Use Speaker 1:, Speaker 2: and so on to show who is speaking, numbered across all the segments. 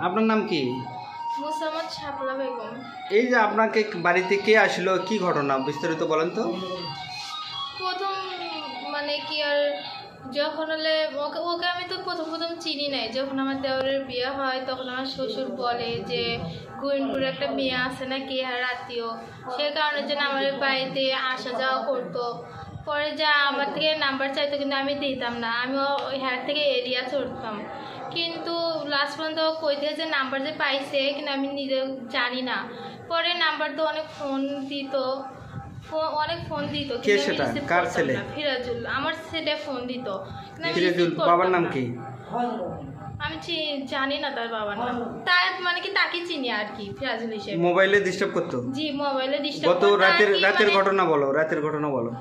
Speaker 1: আপনার নাম কি?
Speaker 2: মুসাম্মদ শাপলা বেগম।
Speaker 1: এই যে আপনাকে বাড়িতে কে আসলো, কি ঘটনা বিস্তারিত বলেন তো।
Speaker 2: প্রথম মানে কি আর যখন হলে ওকে আমি তো প্রথম চিনি নাই। যখন আমার দেওরের বিয়ে হয় তখন আমার শ্বশুর বলে যে গোবিন্দপুরে একটা মেয়ে আছে না কে আর আত্মীয়, সে কারণের জন্য আমার বাড়িতে আসা যাওয়া করতো। পরে যা আমার থেকে নাম্বার চাইতো কিন্তু আমি দিতাম না, আমিও ওই হাট থেকে এরিয়া চড়তাম। কিন্তু লাস্ট পর্যন্ত কই থেকে যে নাম্বার যে পাইছে কিন্তু আমি নিজে জানি না। পরে নাম্বার তো অনেক ফোন দিত
Speaker 1: কে সেটা? কার ছেলে?
Speaker 2: ফিরাজুল, আমার ছেলে ফোন দিত।
Speaker 1: ফিরাজুল বাবার নাম কি?
Speaker 2: আমি জানি না তার বাবার নাম, তার মানে কি তাকে চিনি আর কি ফিরাজুল হিসেবে।
Speaker 1: মোবাইলে ডিস্টার্ব করতো?
Speaker 2: জি মোবাইলে ডিস্টার্ব
Speaker 1: করতো। রাতের ঘটনা বলো, রাতের ঘটনা বলো।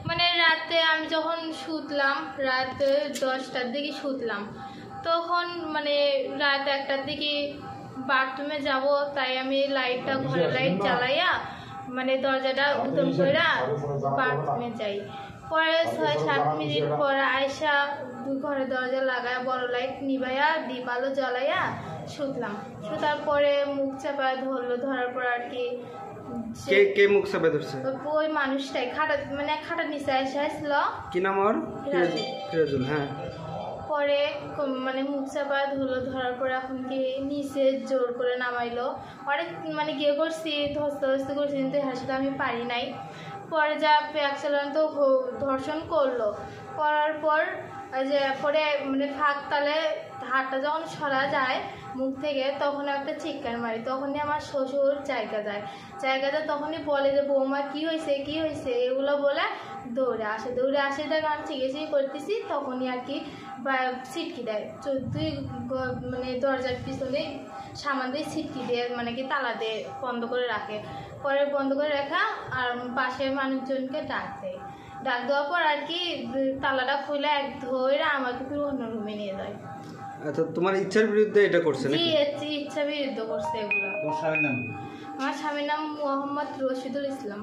Speaker 2: মানে রাতে আমি যখন শুতলাম, রাত 10টার দিকে শুতলাম, তখন মানে রাত 1টার দিকে বাথরুমে যাব, তাই আমি লাইটটা ঘরের লাইট জ্বালাইয়া মানে দরজাটা উত্তম করে বাথরুমে যাই। পরে 6-7 মিনিট পরে আয়সা ঘরে দরজা লাগায় বড় লাইট নিবাইয়া দীপ আলো জ্বালাইয়া শুতলাম। শুতার পরে মুখ চাপা ধরলো, ধরার পর আর কি
Speaker 1: কে মুখ চাপা ধরছে?
Speaker 2: ওই মানুষটাই খাটার নিচে আসছিল।
Speaker 1: কি নাম ওর? ফিরাজুল। হ্যাঁ।
Speaker 2: পরে মানে মুখ চাপা ধরলো, ধরার পরে এখন কি নিচে জোর করে নামাইলো। অনেক মানে গিয়ে করছি, ধস্তাধস্তি করছি, কিন্তু হাসতে আমি পারি নাই। পরে যা প্যাকচালান তো ধর্ষণ করলো। করার পর যে পরে মানে ফাঁক তালে হাতটা যখন সরা যায় মুখ থেকে, তখন একটা চিৎকার মারি। তখনই আমার শ্বশুর জায়গাটা তখনই বলে যে বৌমা কি হয়েছে এগুলো বলে দৌড়ে আসে দেখে আমি চিকিৎসা করতেছি, তখনই আর কি ছিটকি দেয়। তুই মানে দরজার পিছনে সামান দিয়ে ছিটকি দিয়ে মানে কি তালা দিয়ে বন্ধ করে রাখে। পরে বন্ধ করে রাখা আর পাশের মানুষজনকে ডাক দেওয়ার পর আর কি তালাটা খুলে এক ধরে আমাকে পুরো অন্য রুমে নিয়ে যায়।
Speaker 1: আচ্ছা, তোমার ইচ্ছার বিরুদ্ধে এটা করছে নাকি?
Speaker 2: জি ইচ্ছা বিরুদ্ধে করছে এগুলো।
Speaker 1: তোমার স্বামীর নাম কি?
Speaker 2: আমার স্বামীর নাম মোহাম্মদ রশিদুল ইসলাম।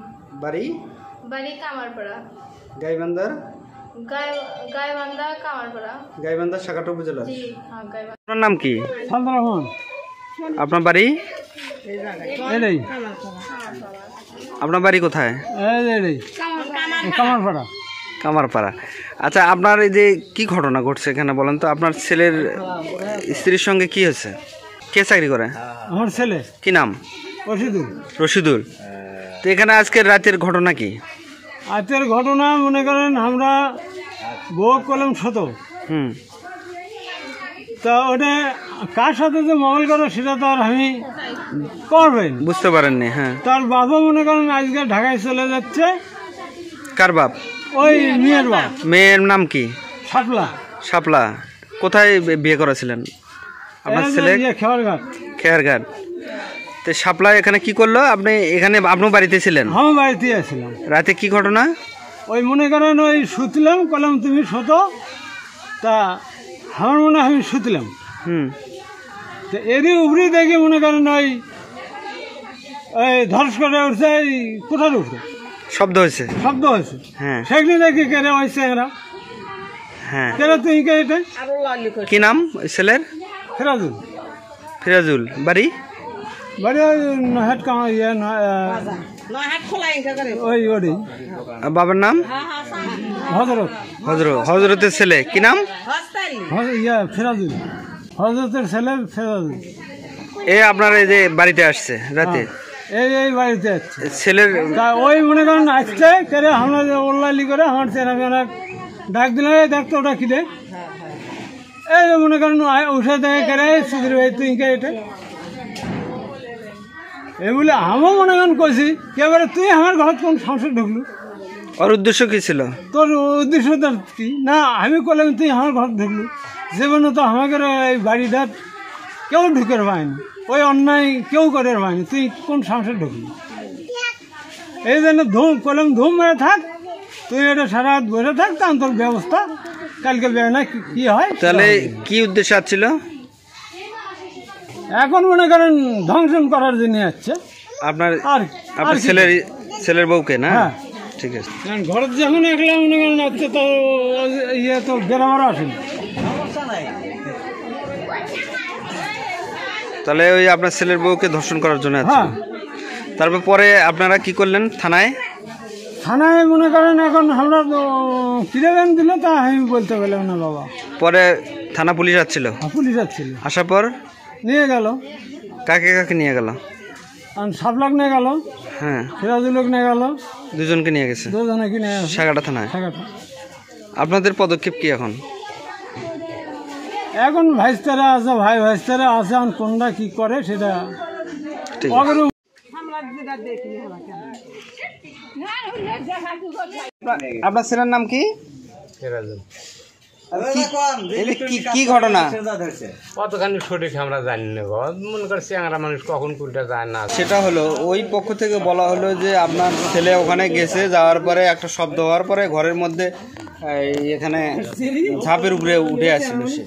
Speaker 1: বাড়ি
Speaker 2: কামারপাড়া।
Speaker 1: গাইবান্ধা কামারপাড়া। গাইবান্ধা শাখাটা উপজেলা।
Speaker 2: জি হ্যাঁ গাইবান্ধা।
Speaker 1: আপনার নাম কি? আপনার বাড়ি? আপনার বাড়ি কোথায়? কামারপাড়া। আচ্ছা, আপনার এই যে কি ঘটনা ঘটছে এখানে বলেন তো। আপনার ছেলের স্ত্রীর সঙ্গে কি হয়েছে? কে চাকরি করে?
Speaker 3: আমার ছেলে।
Speaker 1: কি নাম? রশিদুল। তো এখানে আজকের রাতের ঘটনা কি?
Speaker 3: আজকের ঘটনা মনে করেন আমরা বউ কলম শত। তা ওটা কার সাথে যে মোবাইল করে সেটা তো আর আমি করবেন
Speaker 1: বুঝতে পারেননি। হ্যাঁ।
Speaker 3: তার বাবা মনে করেন আজকে ঢাকায় চলে যাচ্ছে।
Speaker 1: কার বাপ?
Speaker 3: ওই মেয়ের বাপ।
Speaker 1: মেয়ের নাম কি? শাপলা। কোথায় বিয়ে করেছিলেন আপনার ছেলে? খেয়ারঘাট। তো শাপলা এখানে কি করলো? আপনি এখানে আপনার বাড়িতে ছিলেন?
Speaker 3: হ্যাঁ বাড়িতে ছিলাম।
Speaker 1: রাতে কি ঘটনা?
Speaker 3: ওই মনে করেন ওই শুতলাম, কলাম তুমি শত, তা আমার মনে হয় আমি শুতলাম। তো এরই উপরে দেখে মনে করেন ওই ধর্ষ করে উঠছে, কোঠার উপরে
Speaker 1: শব্দ হয়েছে। হ্যাঁ।
Speaker 3: সেখানে দেখি কেড়ে হয়েছে এরা।
Speaker 1: হ্যাঁ।
Speaker 3: কেড়ে তুই কে? এটা
Speaker 1: কি নাম ওই ছেলের? ফিরাজুল। বাড়ি বাবার নাম? হজরতের ছেলে কি নাম?
Speaker 3: ফিরাজুল। হজরতের ছেলে ফিরাজুল।
Speaker 1: এ আপনার এই যে বাড়িতে আসছে রাতে?
Speaker 3: এই বাড়িতে আসছে
Speaker 1: ছেলের।
Speaker 3: ওই মনে করেন আসছে কেড়ে আমরা ওল্লালি করে আমার চেনা ডাক দিলে দেখতো ওটা কি দেখ। এই মনে করেন উঠে দেখে কেড়ে সুধীর ভাই তুই কে? এটা এই বলে আমার মনে করেন কইছি এবারে তুই আমার ঘর কোন সংসার ঢুকলু?
Speaker 1: ওর উদ্দেশ্য কি ছিল?
Speaker 3: তোর উদ্দেশ্য কি? না আমি করলাম তুই আমার ঘর ঢুকলু, জীবনে তো আমাকে এই বাড়িটা কেউ ঢুকে পায়নি, ওই অন্যায় কেউ করে পায়নি, তুই কোন সংসার ঢুকলি? এই জন্য ধুম মেরে থাক, তুই এটা সারা রাত বসে থাক, তা তোর ব্যবস্থা কালকে না কি হয়।
Speaker 1: তাহলে কি উদ্দেশ্য ছিল?
Speaker 3: এখন মনে করেন ধ্বংসন করার জন্য যাচ্ছে
Speaker 1: আপনার ছেলের বউকে না? ঠিক আছে।
Speaker 3: ঘরের যখন একলা মনে করেন হচ্ছে তো ইয়ে তো বেড়ামারা আসেনি।
Speaker 1: তাহলে ওই আপনার ছেলের বউকে ধর্ষণ করার জন্য আছে।
Speaker 3: হ্যাঁ।
Speaker 1: তারপর পরে আপনারা কি করলেন থানায়?
Speaker 3: থানায় মনে করেন এখন আমরা কিরাবেন দিল তা আমি বলতে পারলাম না বাবা।
Speaker 1: পরে থানা পুলিশ আসছিল?
Speaker 3: পুলিশ আসছিল,
Speaker 1: আসার পর
Speaker 3: নিয়ে গেল।
Speaker 1: কাকে কাকে নিয়ে গেল?
Speaker 3: সাবলাক নিয়ে গেল,
Speaker 1: হ্যাঁ,
Speaker 3: সিরাজুলক নিয়ে গেল,
Speaker 1: দুজনকে নিয়ে গেছে
Speaker 3: দুজনে কি নিয়ে
Speaker 1: সাগাটা থানায়।
Speaker 3: সাগাটা।
Speaker 1: আপনাদের পদক্ষেপ কি এখন?
Speaker 3: এখন ভাইস্তারা আছে, ভাই ভাইস্তারা আছে, এখন কোনটা কি করে সেটা
Speaker 1: ঠিক আছে। আপনার ছেলের নাম কি? কি ঘটনা?
Speaker 4: কতখানি সঠিক আমরা জানি না গো, মনে করছি আমরা মানুষ কখন কোনটা যায় না।
Speaker 1: সেটা হলো ওই পক্ষ থেকে বলা হলো যে আপনার ছেলে ওখানে গেছে, যাওয়ার পরে একটা শব্দ হওয়ার পরে ঘরের মধ্যে এখানে ঝাপের উপরে উঠে আসছিল সে।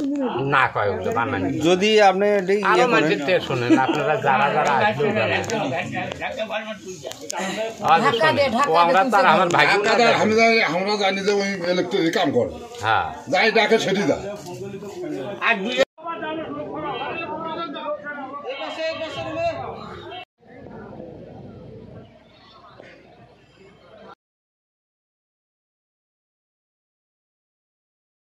Speaker 4: না কয় ওগুলো বানানি।
Speaker 1: যদি আপনি
Speaker 4: আরো মানুষের থেকে শোনেন, আপনারা যারা যারা আসলেও জানেন। আমরা তার আমার ভাই
Speaker 5: আমরা জানি যে ওই ইলেকট্রিক কাম করে,
Speaker 4: হ্যাঁ
Speaker 5: যাই ডাকে সেটি যায়।